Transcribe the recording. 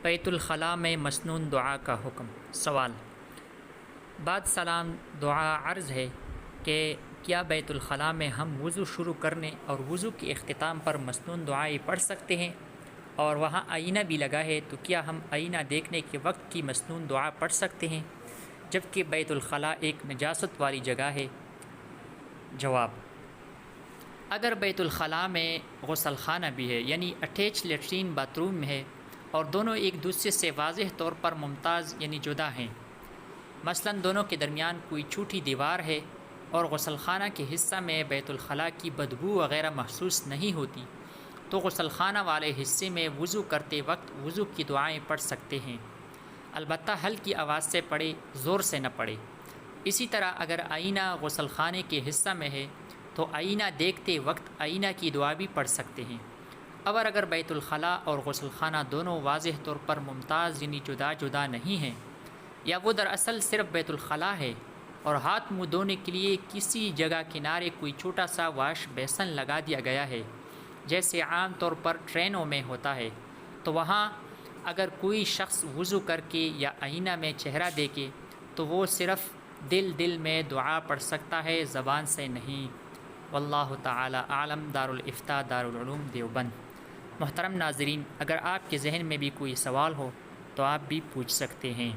بیت الخلاء میں مسنون دعا کا حکم۔ سوال: بعد سلام دعا عرض ہے کہ کیا بیت الخلاء میں ہم وضو شروع کرنے اور وضو کے اختتام پر مسنون دعائیں پڑھ سکتے ہیں؟ اور وہاں آئینہ بھی لگا ہے تو کیا ہم آئینہ دیکھنے کے وقت کی مسنون دعا پڑھ سکتے ہیں جبکہ بیت الخلاء ایک نجاست والی جگہ ہے؟ جواب: اگر بیت الخلاء میں غسل خانہ بھی ہے، یعنی اٹیچ لیٹرین باتھ روم ہے، اور دونوں ایک دوسرے سے واضح طور پر ممتاز یعنی جدا ہیں، مثلا دونوں کے درمیان کوئی چھوٹی دیوار ہے اور غسل خانہ کے حصہ میں بیت الخلاء کی بدبو وغیرہ محسوس نہیں ہوتی، تو غسل خانہ والے حصے میں وضو کرتے وقت وضو کی دعائیں پڑھ سکتے ہیں، البتہ ہلکی آواز سے پڑھے، زور سے نہ پڑھے۔ اسی طرح اگر آئینہ غسل خانے کے حصہ میں ہے تو آئینہ دیکھتے وقت آئینہ کی دعا بھی پڑھ سکتے ہیں۔ اور اگر بیت الخلاء اور غسل خانہ دونوں واضح طور پر ممتاز یعنی جدا جدا نہیں ہیں، یا وہ دراصل صرف بیت الخلاء ہے اور ہاتھ منہ دھونے کے لیے کسی جگہ کنارے کوئی چھوٹا سا واش بیسن لگا دیا گیا ہے جیسے عام طور پر ٹرینوں میں ہوتا ہے، تو وہاں اگر کوئی شخص وضو کر کے یا آئینہ میں چہرہ دیکھے تو وہ صرف دل میں دعا پڑھ سکتا ہے، زبان سے نہیں۔ واللہ تعالی اعلم۔ دارالفتاء دارالعلوم دیوبند۔ محترم ناظرین، اگر آپ کے ذہن میں بھی کوئی سوال ہو تو آپ بھی پوچھ سکتے ہیں۔